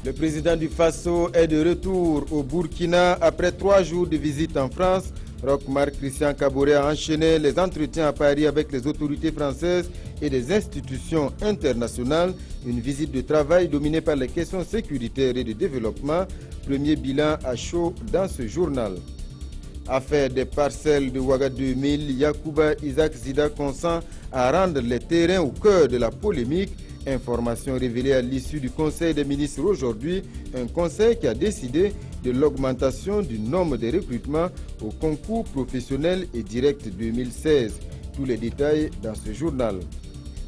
Le président du Faso est de retour au Burkina après 3 jours de visite en France. Roch-Marc Christian Kaboré a enchaîné les entretiens à Paris avec les autorités françaises et des institutions internationales. Une visite de travail dominée par les questions sécuritaires et de développement. Premier bilan à chaud dans ce journal. Affaire des parcelles de Ouaga 2000, Yacouba Isaac Zida consent à rendre les terrains au cœur de la polémique. Information révélée à l'issue du Conseil des ministres aujourd'hui, un conseil qui a décidé de l'augmentation du nombre de recrutements au concours professionnel et direct 2016. Tous les détails dans ce journal.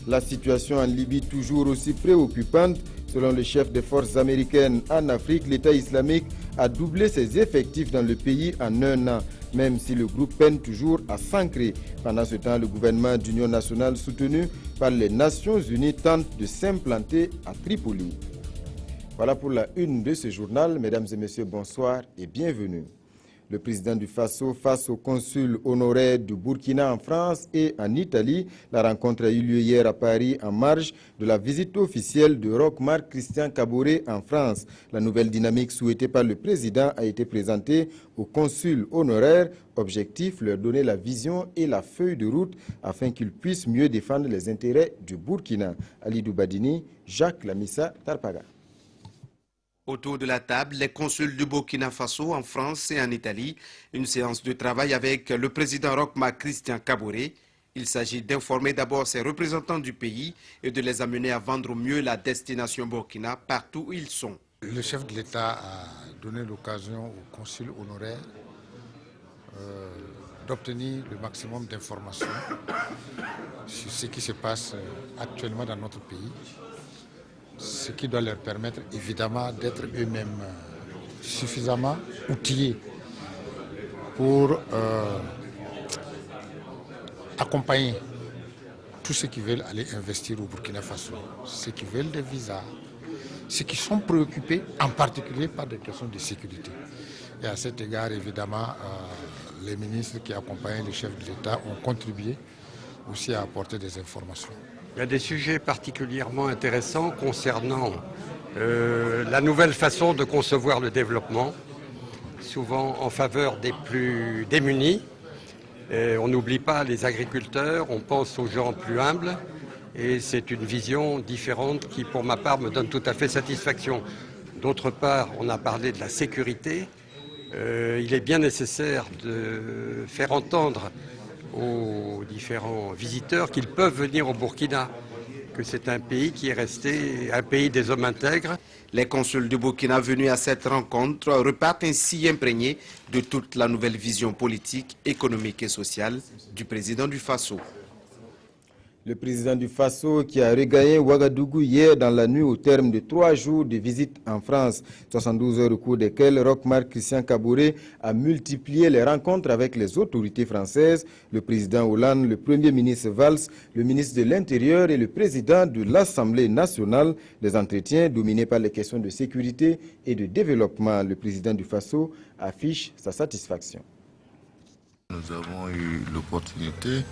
La situation en Libye toujours aussi préoccupante. Selon le chef des forces américaines en Afrique, l'État islamique a doublé ses effectifs dans le pays en 1 an, même si le groupe peine toujours à s'ancrer. Pendant ce temps, le gouvernement d'union nationale soutenu par les Nations Unies tente de s'implanter à Tripoli. Voilà pour la une de ce journal. Mesdames et messieurs, bonsoir et bienvenue. Le président du Faso face au consul honoraire du Burkina en France et en Italie. La rencontre a eu lieu hier à Paris en marge de la visite officielle de Roch-Marc Christian Kaboré en France. La nouvelle dynamique souhaitée par le président a été présentée au consul honoraire. Objectif, leur donner la vision et la feuille de route afin qu'ils puissent mieux défendre les intérêts du Burkina. Ali Doubadini, Jacques Lamissa Tarpaga. Autour de la table, les consuls du Burkina Faso en France et en Italie, une séance de travail avec le président Roch-Marc Christian Kaboré. Il s'agit d'informer d'abord ces représentants du pays et de les amener à vendre au mieux la destination Burkina partout où ils sont. Le chef de l'État a donné l'occasion aux consuls honoraires d'obtenir le maximum d'informations sur ce qui se passe actuellement dans notre pays. Ce qui doit leur permettre évidemment d'être eux-mêmes suffisamment outillés pour accompagner tous ceux qui veulent aller investir au Burkina Faso, ceux qui veulent des visas, ceux qui sont préoccupés en particulier par des questions de sécurité. Et à cet égard, évidemment, les ministres qui accompagnent le chef de l'État ont contribué aussi à apporter des informations. Il y a des sujets particulièrement intéressants concernant la nouvelle façon de concevoir le développement, souvent en faveur des plus démunis. On n'oublie pas les agriculteurs, on pense aux gens plus humbles et c'est une vision différente qui, pour ma part, me donne tout à fait satisfaction. D'autre part, on a parlé de la sécurité. Il est bien nécessaire de faire entendre aux différents visiteurs qu'ils peuvent venir au Burkina, que c'est un pays qui est resté un pays des hommes intègres. Les consuls du Burkina venus à cette rencontre repartent ainsi imprégnés de toute la nouvelle vision politique, économique et sociale du président du Faso. Le président du Faso qui a regagné Ouagadougou hier dans la nuit au terme de 3 jours de visite en France. 72 heures au cours desquelles Roch-Marc Christian Kaboré a multiplié les rencontres avec les autorités françaises, le président Hollande, le premier ministre Valls, le ministre de l'Intérieur et le président de l'Assemblée nationale. Des entretiens dominés par les questions de sécurité et de développement. Le président du Faso affiche sa satisfaction. Nous avons eu l'opportunité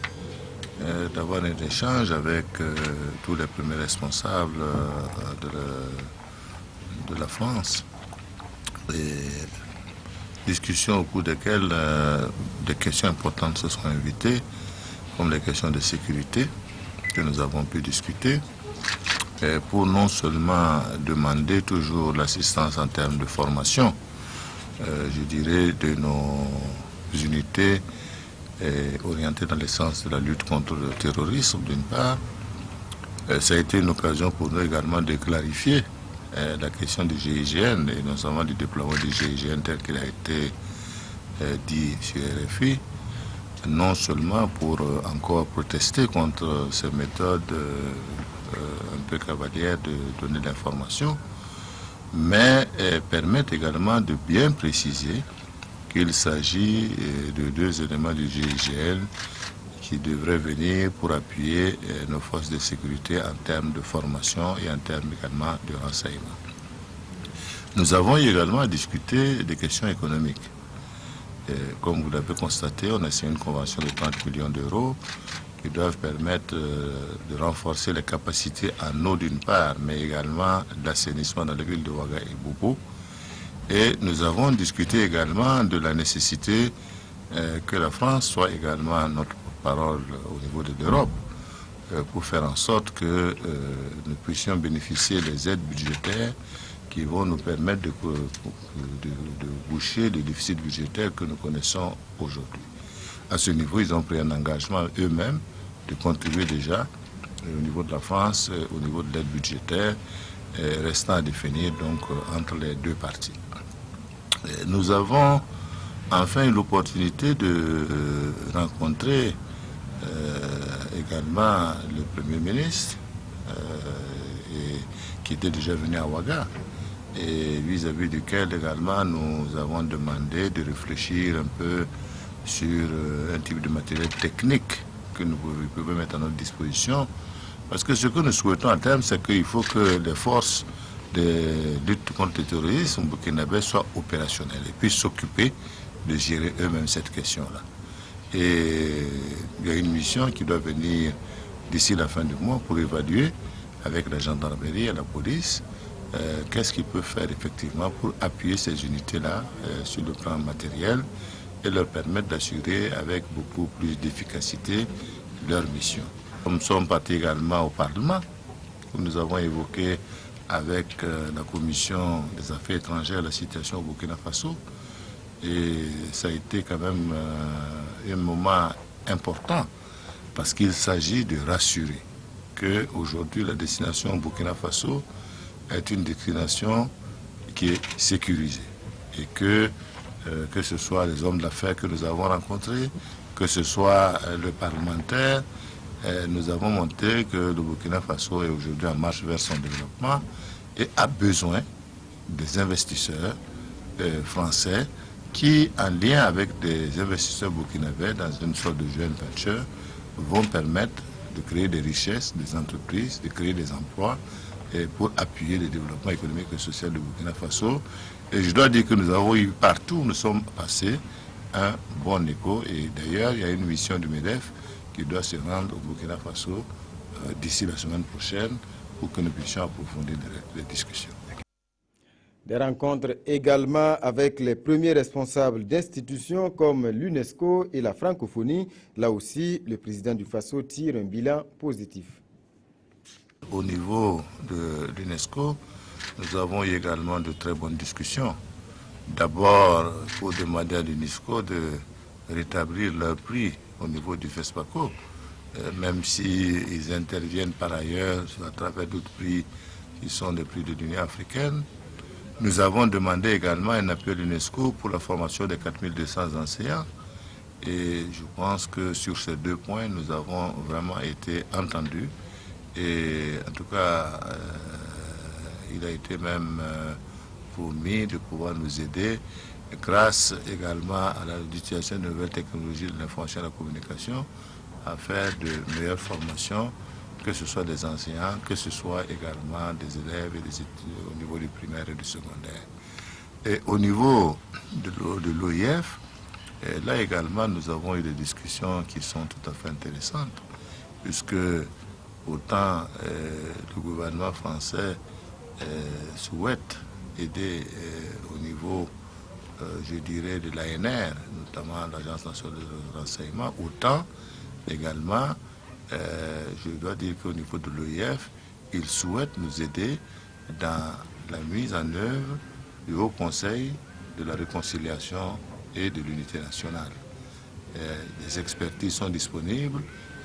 d'avoir un échange avec tous les premiers responsables de la France. Et discussions au cours desquelles des questions importantes se sont invitées, comme les questions de sécurité que nous avons pu discuter, pour non seulement demander toujours l'assistance en termes de formation, je dirais, de nos unités orienté dans le sens de la lutte contre le terrorisme d'une part. Ça a été une occasion pour nous également de clarifier la question du GIGN et notamment du déploiement du GIGN tel qu'il a été dit sur RFI, non seulement pour encore protester contre ces méthodes un peu cavalières de donner l'information, mais permettre également de bien préciser qu'il s'agit de 2 éléments du GIGN qui devraient venir pour appuyer nos forces de sécurité en termes de formation et en termes également de renseignement. Nous avons également discuté des questions économiques. Comme vous l'avez constaté, on a signé une convention de 30 millions d'euros qui doivent permettre de renforcer les capacités en eau d'une part, mais également d'assainissement dans les villes de Ouaga et Bobo. Et nous avons discuté également de la nécessité que la France soit également notre parole au niveau de l'Europe pour faire en sorte que nous puissions bénéficier des aides budgétaires qui vont nous permettre de boucher le déficit budgétaire que nous connaissons aujourd'hui. À ce niveau, ils ont pris un engagement eux-mêmes de contribuer déjà au niveau de la France, au niveau de l'aide budgétaire, restant à définir donc entre les deux parties. Nous avons enfin eu l'opportunité de rencontrer également le Premier ministre qui était déjà venu à Ouaga et vis-à-vis duquel également nous avons demandé de réfléchir un peu sur un type de matériel technique que nous pouvons mettre à notre disposition. Parce que ce que nous souhaitons à terme, c'est qu'il faut que les forces de lutte contre le terrorisme burkinabé soient opérationnelles et puissent s'occuper de gérer eux-mêmes cette question-là. Et il y a une mission qui doit venir d'ici la fin du mois pour évaluer avec la gendarmerie et la police qu'est-ce qu'ils peuvent faire effectivement pour appuyer ces unités-là sur le plan matériel et leur permettre d'assurer avec beaucoup plus d'efficacité leur mission. Nous sommes partis également au Parlement, où nous avons évoqué avec la Commission des Affaires étrangères la situation au Burkina Faso. Et ça a été quand même un moment important parce qu'il s'agit de rassurer qu'aujourd'hui la destination Burkina Faso est une destination qui est sécurisée et que ce soit les hommes d'affaires que nous avons rencontrés, que ce soit le parlementaire, nous avons montré que le Burkina Faso est aujourd'hui en marche vers son développement et a besoin des investisseurs français qui, en lien avec des investisseurs burkinabés dans une sorte de joint venture, vont permettre de créer des richesses, des entreprises, de créer des emplois pour appuyer le développement économique et social du Burkina Faso. Et je dois dire que nous avons eu partout où nous sommes passés un bon écho. Et d'ailleurs, il y a une mission du MEDEF qui doit se rendre au Burkina Faso d'ici la semaine prochaine pour que nous puissions approfondir les discussions. Des rencontres également avec les premiers responsables d'institutions comme l'UNESCO et la francophonie. Là aussi, le président du Faso tire un bilan positif. Au niveau de l'UNESCO, nous avons eu également de très bonnes discussions. D'abord, pour demander à l'UNESCO de rétablir leur prix au niveau du FESPACO, même s'ils interviennent par ailleurs à travers d'autres prix qui sont des prix de l'Union africaine. Nous avons demandé également un appui à l'UNESCO pour la formation des 4200 enseignants. Et je pense que sur ces deux points, nous avons vraiment été entendus. Et en tout cas, il a été même promis de pouvoir nous aider grâce également à l'utilisation de nouvelles technologies de l'information et de la communication à faire de meilleures formations, que ce soit des enseignants, que ce soit également des élèves et des étudiants au niveau du primaire et du secondaire. Et au niveau de l'OIF, là également, nous avons eu des discussions qui sont tout à fait intéressantes, puisque autant le gouvernement français souhaite aider au niveau, je dirais, de l'ANR, notamment l'Agence nationale de renseignement, autant également, je dois dire qu'au niveau de l'OIF, ils souhaitent nous aider dans la mise en œuvre du Haut Conseil de la réconciliation et de l'unité nationale. Les expertises sont disponibles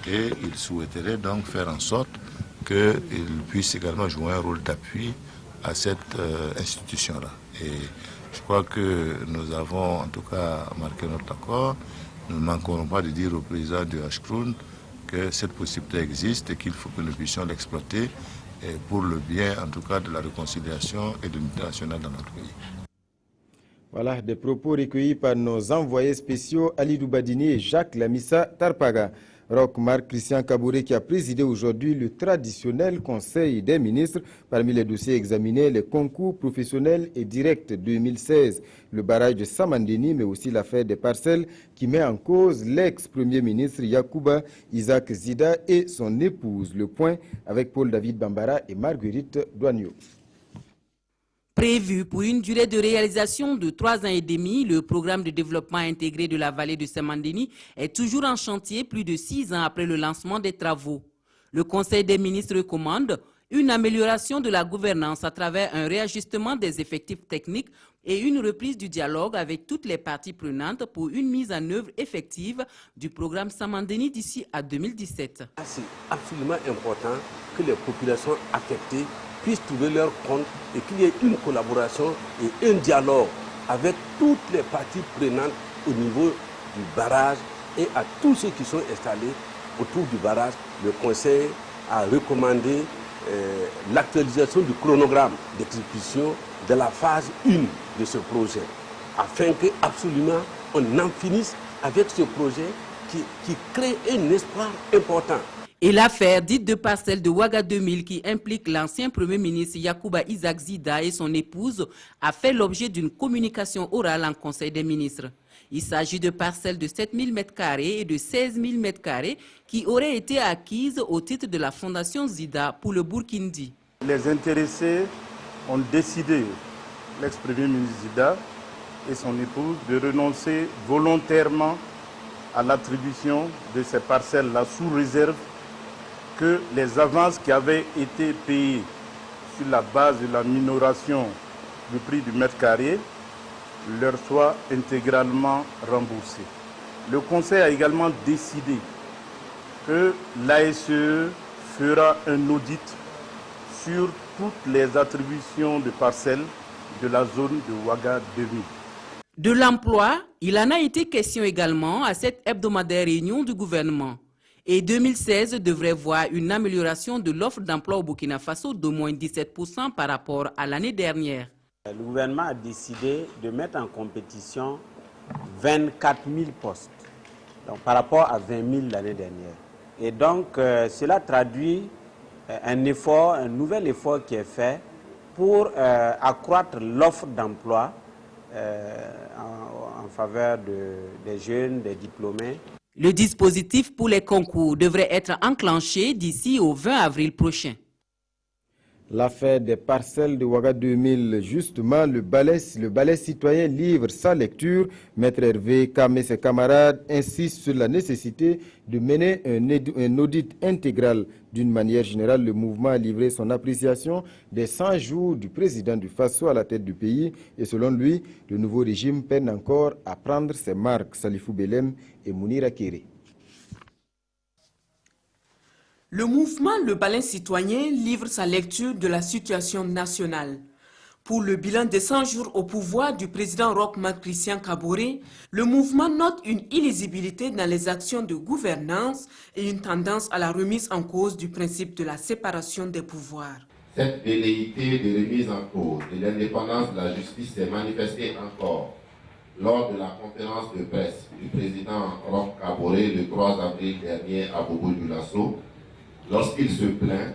et ils souhaiteraient donc faire en sorte qu'ils puissent également jouer un rôle d'appui à cette institution-là. Et je crois que nous avons en tout cas marqué notre accord. Nous ne manquerons pas de dire au président du Hcrun que cette possibilité existe et qu'il faut que nous puissions l'exploiter pour le bien en tout cas de la réconciliation et de l'unité nationale dans notre pays. Voilà des propos recueillis par nos envoyés spéciaux Ali Doubadini et Jacques Lamissa Tarpaga. Roch-Marc Christian Kabouré qui a présidé aujourd'hui le traditionnel Conseil des ministres. Parmi les dossiers examinés, les concours professionnels et directs 2016, le barrage de Samandeni, mais aussi l'affaire des parcelles qui met en cause l'ex-premier ministre Yacouba Isaac Zida et son épouse. Le point avec Paul-David Bambara et Marguerite Douagneau. Prévu pour une durée de réalisation de 3 ans et demi, le programme de développement intégré de la vallée de Samandeni est toujours en chantier plus de 6 ans après le lancement des travaux. Le Conseil des ministres recommande une amélioration de la gouvernance à travers un réajustement des effectifs techniques et une reprise du dialogue avec toutes les parties prenantes pour une mise en œuvre effective du programme Samandeni d'ici à 2017. C'est absolument important que les populations affectées puissent trouver leur compte et qu'il y ait une collaboration et un dialogue avec toutes les parties prenantes au niveau du barrage et à tous ceux qui sont installés autour du barrage. Le Conseil a recommandé l'actualisation du chronogramme d'exécution de la phase 1 de ce projet, afin que absolument on en finisse avec ce projet qui crée un espoir important. Et l'affaire dite de parcelle de Ouaga 2000 qui implique l'ancien Premier ministre Yacouba Isaac Zida et son épouse a fait l'objet d'une communication orale en Conseil des ministres. Il s'agit de parcelles de 7000 m² et de 16 000 m² qui auraient été acquises au titre de la Fondation Zida pour le Burkindi. Les intéressés ont décidé, l'ex-premier ministre Zida et son épouse, de renoncer volontairement à l'attribution de ces parcelles-là sous réserve que les avances qui avaient été payées sur la base de la minoration du prix du mètre carré leur soient intégralement remboursées. Le Conseil a également décidé que l'ASE fera un audit sur toutes les attributions de parcelles de la zone de Ouaga 2000. De l'emploi, il en a été question également à cette hebdomadaire réunion du gouvernement. Et 2016 devrait voir une amélioration de l'offre d'emploi au Burkina Faso d'au moins 17% par rapport à l'année dernière. Le gouvernement a décidé de mettre en compétition 24 000 postes donc, par rapport à 20 000 l'année dernière. Et donc cela traduit un effort, un nouvel effort qui est fait pour accroître l'offre d'emploi en faveur des jeunes, des diplômés. Le dispositif pour les concours devrait être enclenché d'ici au 20 avril prochain. L'affaire des parcelles de Ouaga 2000, justement, le balai citoyen livre sa lecture. Maître Hervé Kam et ses camarades insistent sur la nécessité de mener un audit intégral. D'une manière générale, le mouvement a livré son appréciation des 100 jours du président du Faso à la tête du pays. Et selon lui, le nouveau régime peine encore à prendre ses marques. Salifou Belem et Mounira Kéré. Le mouvement Le Balai citoyen livre sa lecture de la situation nationale. Pour le bilan des 100 jours au pouvoir du président Roch-Marc Christian Kabouré, le mouvement note une illisibilité dans les actions de gouvernance et une tendance à la remise en cause du principe de la séparation des pouvoirs. Cette velléité de remise en cause de l'indépendance de la justice s'est manifestée encore lors de la conférence de presse du président Roch Kabouré le 3 avril dernier à Bobo-Dioulasso, lorsqu'il se plaint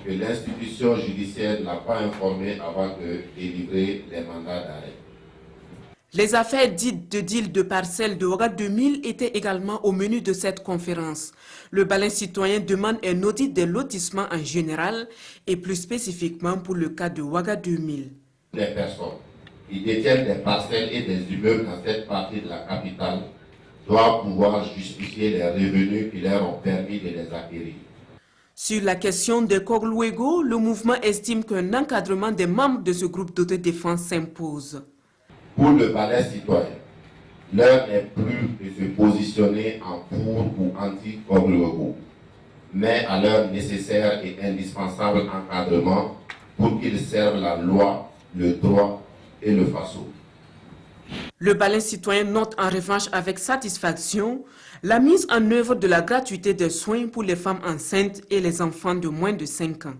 que l'institution judiciaire ne l'a pas informé avant de délivrer les mandats d'arrêt. Les affaires dites de deal de parcelles de Ouaga 2000 étaient également au menu de cette conférence. Le Balai citoyen demande un audit des lotissements en général et plus spécifiquement pour le cas de Ouaga 2000. Les personnes qui détiennent des parcelles et des immeubles dans cette partie de la capitale doivent pouvoir justifier les revenus qui leur ont permis de les acquérir. Sur la question des Kogluego, le mouvement estime qu'un encadrement des membres de ce groupe d'autodéfense s'impose. Pour le Balai citoyen, l'heure n'est plus de se positionner en pour ou anti-Kogluego, mais à leur nécessaire et indispensable encadrement pour qu'ils servent la loi, le droit et le Faso. Le Balai citoyen note en revanche avec satisfaction la mise en œuvre de la gratuité des soins pour les femmes enceintes et les enfants de moins de 5 ans.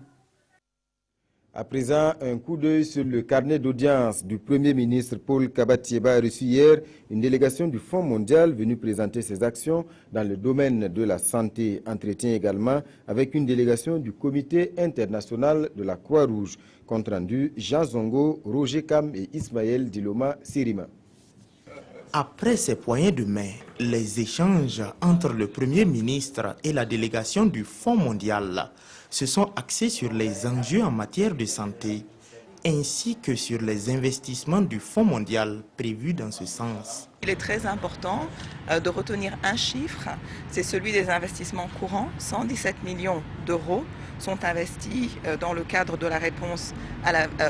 À présent, un coup d'œil sur le carnet d'audience du Premier ministre Paul Kabatieba a reçu hier une délégation du Fonds mondial venue présenter ses actions dans le domaine de la santé. Entretien également avec une délégation du Comité international de la Croix-Rouge. Compte rendu, Jean Zongo, Roger Kam et Ismaël Diloma Sirima. Après ces poignées de main, les échanges entre le Premier ministre et la délégation du Fonds mondial se sont axés sur les enjeux en matière de santé, ainsi que sur les investissements du Fonds mondial prévus dans ce sens. Il est très important de retenir un chiffre, c'est celui des investissements courants. 117 millions d'euros sont investis dans le cadre de la réponse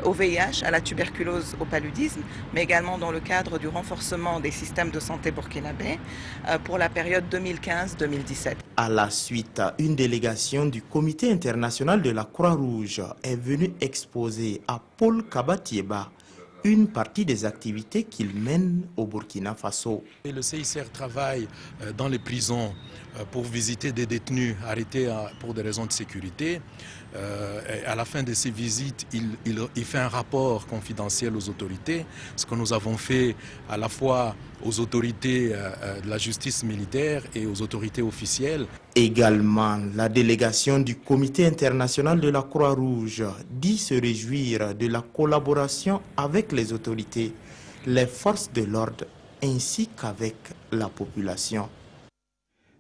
au VIH, à la tuberculose, au paludisme, mais également dans le cadre du renforcement des systèmes de santé burkinabés pour la période 2015-2017. À la suite, une délégation du Comité international de la Croix-Rouge est venue exposer à Paul Kabatieba une partie des activités qu'il mène au Burkina Faso. Et le CICR travaille dans les prisons pour visiter des détenus arrêtés pour des raisons de sécurité. Et à la fin de ces visites, il fait un rapport confidentiel aux autorités, ce que nous avons fait à la fois aux autorités de la justice militaire et aux autorités officielles. Également, la délégation du Comité international de la Croix-Rouge dit se réjouir de la collaboration avec les autorités, les forces de l'ordre ainsi qu'avec la population.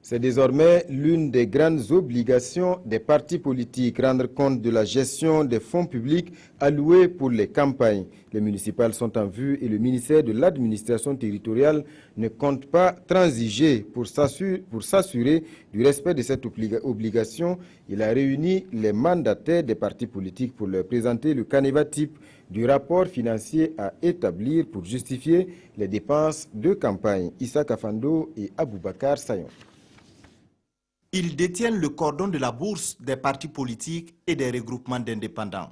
C'est désormais l'une des grandes obligations des partis politiques, rendre compte de la gestion des fonds publics alloués pour les campagnes. Les municipales sont en vue et le ministère de l'administration territoriale ne compte pas transiger pour s'assurer du respect de cette obligation. Il a réuni les mandataires des partis politiques pour leur présenter le canevas type du rapport financier à établir pour justifier les dépenses de campagne. Issa Kafando et Aboubakar Sayon. Ils détiennent le cordon de la bourse des partis politiques et des regroupements d'indépendants.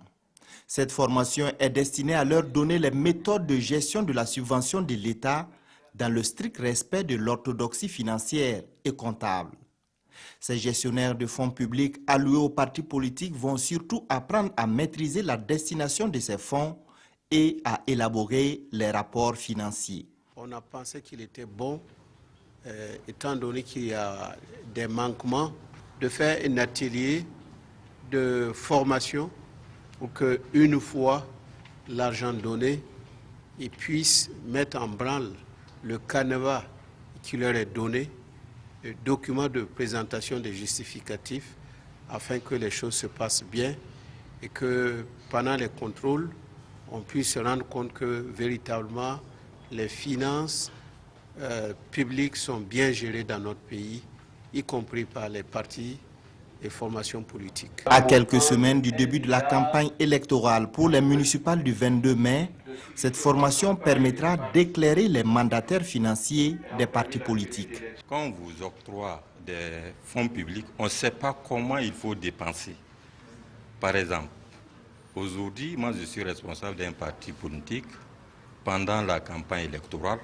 Cette formation est destinée à leur donner les méthodes de gestion de la subvention de l'État dans le strict respect de l'orthodoxie financière et comptable. Ces gestionnaires de fonds publics alloués aux partis politiques vont surtout apprendre à maîtriser la destination de ces fonds et à élaborer les rapports financiers. On a pensé qu'il était bon, étant donné qu'il y a des manquements, de faire un atelier de formation pour qu'une fois l'argent donné, ils puissent mettre en branle le canevas qui leur est donné, le document de présentation des justificatifs, afin que les choses se passent bien et que pendant les contrôles, on puisse se rendre compte que véritablement les finances publiques sont bien gérées dans notre pays, y compris par les partis et formations politiques. À quelques semaines du début de la campagne électorale pour les municipales du 22 mai, cette formation permettra d'éclairer les mandataires financiers des partis politiques. Quand on vous octroie des fonds publics, on ne sait pas comment il faut dépenser. Par exemple, aujourd'hui, moi je suis responsable d'un parti politique. Pendant la campagne électorale,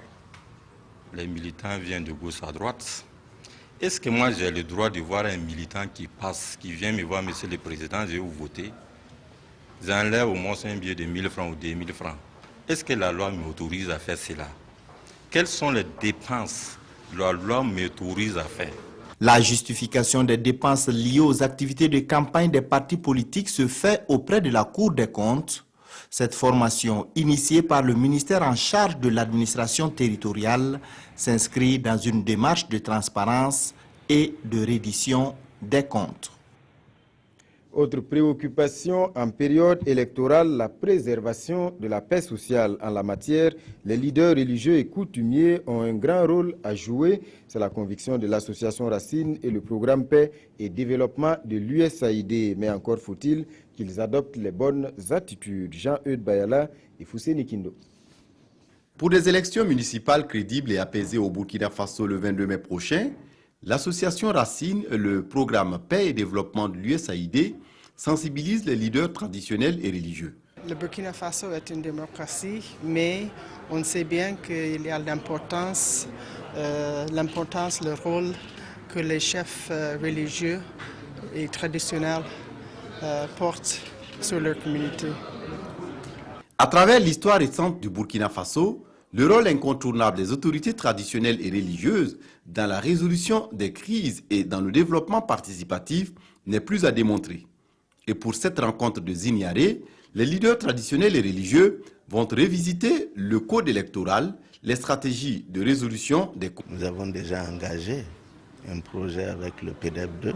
les militants viennent de gauche à droite. Est-ce que moi j'ai le droit de voir un militant qui passe, qui vient me voir, Monsieur le Président, je vais vous voter, j'enlève au moins un billet de 1000 francs ou 2000 francs. Est-ce que la loi m'autorise à faire cela? Quelles sont les dépenses que la loi m'autorise à faire? La justification des dépenses liées aux activités de campagne des partis politiques se fait auprès de la Cour des comptes. Cette formation, initiée par le ministère en charge de l'administration territoriale, s'inscrit dans une démarche de transparence et de reddition des comptes. Autre préoccupation en période électorale, la préservation de la paix sociale. En la matière, les leaders religieux et coutumiers ont un grand rôle à jouer. C'est la conviction de l'association Racine et le programme Paix et Développement de l'USAID. Mais encore faut-il qu'ils adoptent les bonnes attitudes. Jean-Eudes Bayala et Foussé Nikindo. Pour des élections municipales crédibles et apaisées au Burkina Faso le 22 mai prochain, l'association Racine et le programme Paix et Développement de l'USAID sensibilisent les leaders traditionnels et religieux. Le Burkina Faso est une démocratie, mais on sait bien qu'il y a l'importance, le rôle que les chefs religieux et traditionnels portent sur leur communauté. À travers l'histoire récente du Burkina Faso, le rôle incontournable des autorités traditionnelles et religieuses dans la résolution des crises et dans le développement participatif n'est plus à démontrer. Et pour cette rencontre de Zignaré, les leaders traditionnels et religieux vont revisiter le code électoral, les stratégies de résolution des conflits. Nous avons déjà engagé un projet avec le PDEP2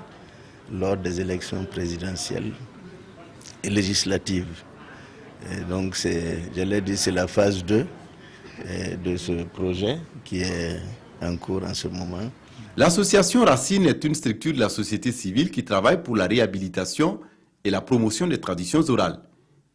lors des élections présidentielles et législatives. Et donc, je l'ai dit, c'est la phase 2 de ce projet qui est en cours en ce moment. L'association Racine est une structure de la société civile qui travaille pour la réhabilitation et la promotion des traditions orales.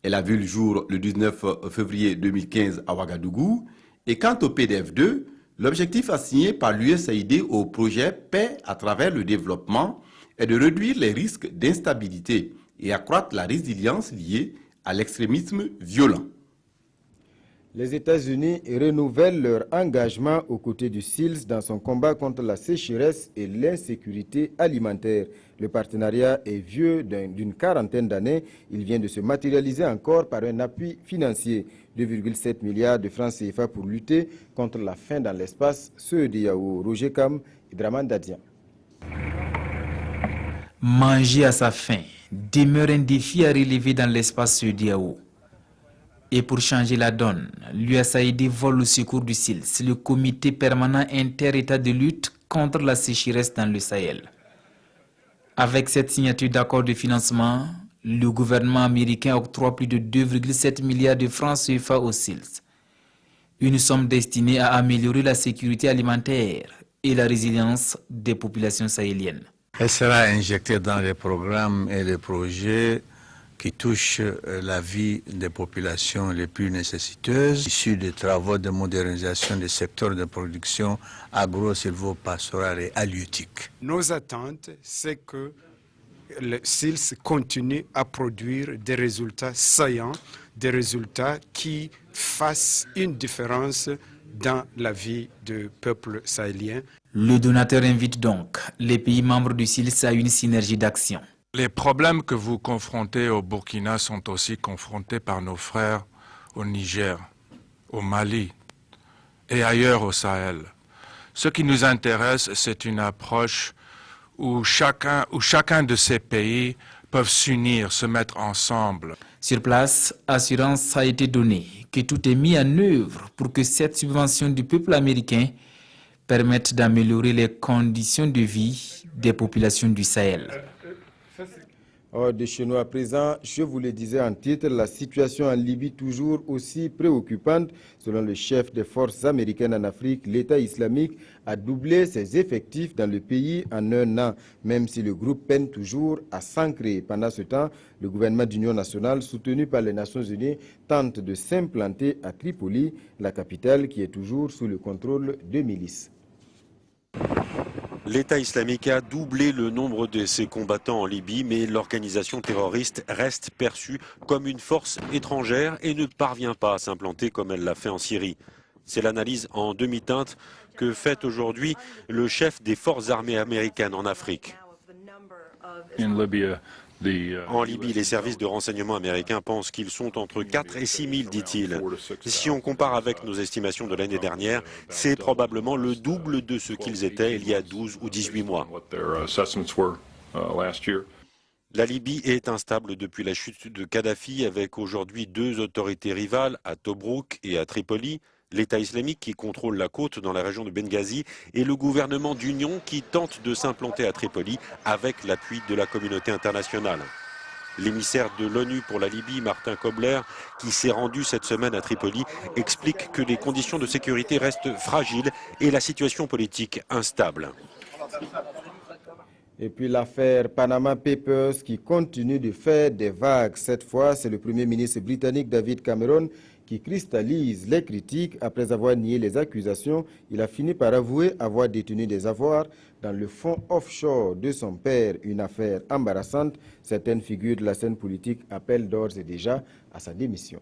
Elle a vu le jour le 19 février 2015 à Ouagadougou. Et quant au PDF2, l'objectif assigné par l'USAID au projet Paix à travers le développement est de réduire les risques d'instabilité et accroître la résilience liée à l'extrémisme violent. Les États-Unis renouvellent leur engagement aux côtés du SEALS dans son combat contre la sécheresse et l'insécurité alimentaire. Le partenariat est vieux d'une quarantaine d'années. Il vient de se matérialiser encore par un appui financier. 2,7 milliards de francs CFA pour lutter contre la faim dans l'espace. CEDEAO, Roger Kam et Draman Dadian. Manger à sa faim demeure un défi à relever dans l'espace CEDEAO. Et pour changer la donne, l'USAID vole au secours du SEALS, le comité permanent inter-État de lutte contre la sécheresse dans le Sahel. Avec cette signature d'accord de financement, le gouvernement américain octroie plus de 2,7 milliards de francs CFA au SEALS. Une somme destinée à améliorer la sécurité alimentaire et la résilience des populations sahéliennes. Elle sera injectée dans les programmes et les projets qui touchent la vie des populations les plus nécessiteuses, issues des travaux de modernisation des secteurs de production agro-silvopastorale et halieutique. Nos attentes, c'est que le SEALS continue à produire des résultats saillants, des résultats qui fassent une différence dans la vie du peuple sahélien. Le donateur invite donc les pays membres du SEALS à une synergie d'action. Les problèmes que vous confrontez au Burkina sont aussi confrontés par nos frères au Niger, au Mali et ailleurs au Sahel. Ce qui nous intéresse, c'est une approche où chacun de ces pays peuvent s'unir, se mettre ensemble. Sur place, assurance a été donnée que tout est mis en œuvre pour que cette subvention du peuple américain permette d'améliorer les conditions de vie des populations du Sahel. Hors de chez nous à présent, je vous le disais en titre, la situation en Libye toujours aussi préoccupante. Selon le chef des forces américaines en Afrique, l'État islamique a doublé ses effectifs dans le pays en un an, même si le groupe peine toujours à s'ancrer. Pendant ce temps, le gouvernement d'union nationale, soutenu par les Nations Unies, tente de s'implanter à Tripoli, la capitale qui est toujours sous le contrôle de milices. L'État islamique a doublé le nombre de ses combattants en Libye, mais l'organisation terroriste reste perçue comme une force étrangère et ne parvient pas à s'implanter comme elle l'a fait en Syrie. C'est l'analyse en demi-teinte que fait aujourd'hui le chef des forces armées américaines en Afrique. En Libye, les services de renseignement américains pensent qu'ils sont entre 4 et 6 000, dit-il. Si on compare avec nos estimations de l'année dernière, c'est probablement le double de ce qu'ils étaient il y a 12 ou 18 mois. La Libye est instable depuis la chute de Kadhafi, avec aujourd'hui 2 autorités rivales, à Tobrouk et à Tripoli, l'État islamique qui contrôle la côte dans la région de Benghazi et le gouvernement d'union qui tente de s'implanter à Tripoli avec l'appui de la communauté internationale. L'émissaire de l'ONU pour la Libye, Martin Kobler, qui s'est rendu cette semaine à Tripoli, explique que les conditions de sécurité restent fragiles et la situation politique instable. Et puis l'affaire Panama Papers qui continue de faire des vagues. Cette fois, c'est le Premier ministre britannique David Cameron qui cristallise les critiques. Après avoir nié les accusations, il a fini par avouer avoir détenu des avoirs dans le fonds offshore de son père, une affaire embarrassante. Certaines figures de la scène politique appellent d'ores et déjà à sa démission.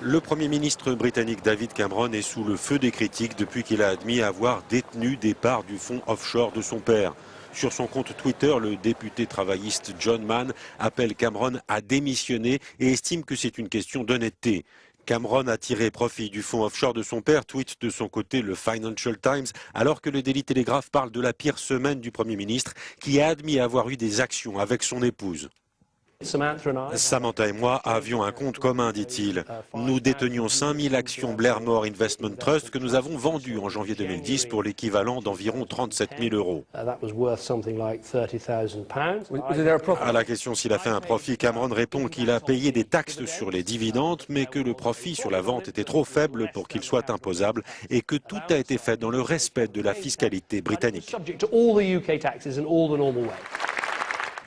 Le Premier ministre britannique David Cameron est sous le feu des critiques depuis qu'il a admis avoir détenu des parts du fonds offshore de son père. Sur son compte Twitter, le député travailliste John Mann appelle Cameron à démissionner et estime que c'est une question d'honnêteté. Cameron a tiré profit du fonds offshore de son père, tweet de son côté le Financial Times, alors que le Daily Telegraph parle de la pire semaine du Premier ministre qui a admis avoir eu des actions avec son épouse. Samantha et moi avions un compte commun, dit-il. Nous détenions 5000 actions Blairmore Investment Trust que nous avons vendues en janvier 2010 pour l'équivalent d'environ 37 000 €. À la question s'il a fait un profit, Cameron répond qu'il a payé des taxes sur les dividendes, mais que le profit sur la vente était trop faible pour qu'il soit imposable et que tout a été fait dans le respect de la fiscalité britannique.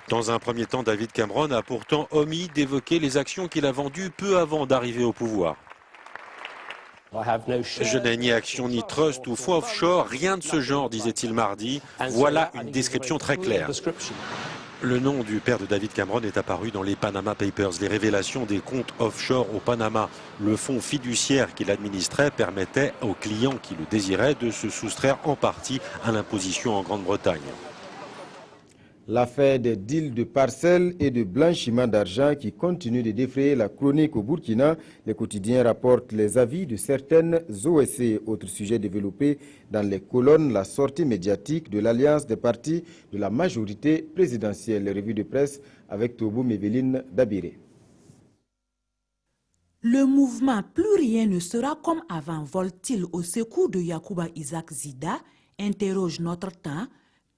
Dans un premier temps, David Cameron a pourtant omis d'évoquer les actions qu'il a vendues peu avant d'arriver au pouvoir. Je n'ai ni action, ni trust ou fonds offshore, rien de ce genre, disait-il mardi. Voilà une description très claire. Le nom du père de David Cameron est apparu dans les Panama Papers. Les révélations des comptes offshore au Panama. Le fonds fiduciaire qu'il administrait permettait aux clients qui le désiraient de se soustraire en partie à l'imposition en Grande-Bretagne. L'affaire des deals de parcelles et de blanchiment d'argent qui continue de défrayer la chronique au Burkina. Les quotidiens rapportent les avis de certaines OSC. Autre sujet développé dans les colonnes, la sortie médiatique de l'alliance des partis de la majorité présidentielle. Revue de presse avec Tobo Méveline Dabiré. Le mouvement Plus rien ne sera comme avant vole-t-il au secours de Yacouba Isaac Zida, interroge Notre Temps,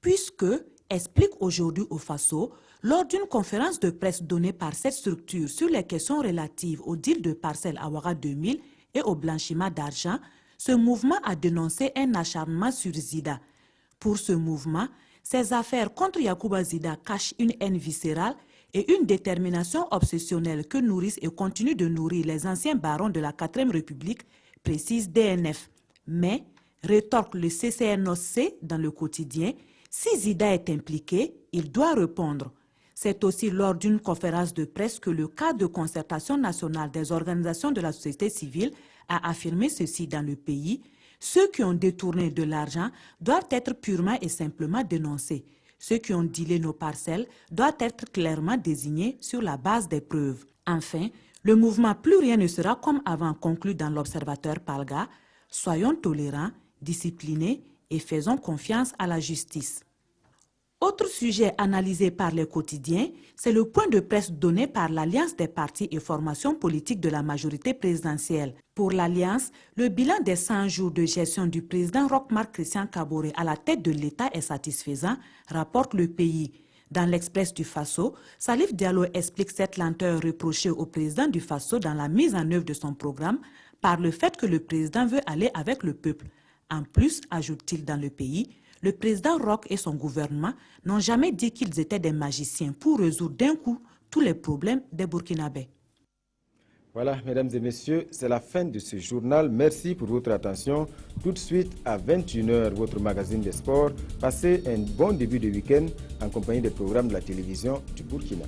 puisque explique aujourd'hui au Faso, lors d'une conférence de presse donnée par cette structure sur les questions relatives au deal de parcelles à Ouaga 2000 et au blanchiment d'argent, ce mouvement a dénoncé un acharnement sur Zida. Pour ce mouvement, ces affaires contre Yacouba Zida cachent une haine viscérale et une détermination obsessionnelle que nourrissent et continuent de nourrir les anciens barons de la 4e République, précise DNF. Mais, rétorque le CCNOC dans le quotidien, si Zida est impliqué, il doit répondre. C'est aussi lors d'une conférence de presse que le cadre de concertation nationale des organisations de la société civile a affirmé ceci dans le pays. Ceux qui ont détourné de l'argent doivent être purement et simplement dénoncés. Ceux qui ont dealé nos parcelles doivent être clairement désignés sur la base des preuves. Enfin, le mouvement Plus rien ne sera comme avant conclu dans l'Observateur Palga. Soyons tolérants, disciplinés et faisons confiance à la justice. Autre sujet analysé par les quotidiens, c'est le point de presse donné par l'Alliance des partis et formations politiques de la majorité présidentielle. Pour l'Alliance, le bilan des 100 jours de gestion du président Roch-Marc Christian Kaboré à la tête de l'État est satisfaisant, rapporte le pays. Dans l'Express du Faso, Salif Diallo explique cette lenteur reprochée au président du Faso dans la mise en œuvre de son programme par le fait que le président veut aller avec le peuple. En plus, ajoute-t-il dans le pays, le président Roch et son gouvernement n'ont jamais dit qu'ils étaient des magiciens pour résoudre d'un coup tous les problèmes des Burkinabés. Voilà, mesdames et messieurs, c'est la fin de ce journal. Merci pour votre attention. Tout de suite à 21 h, votre magazine des sports. Passez un bon début de week-end en compagnie des programmes de la télévision du Burkina.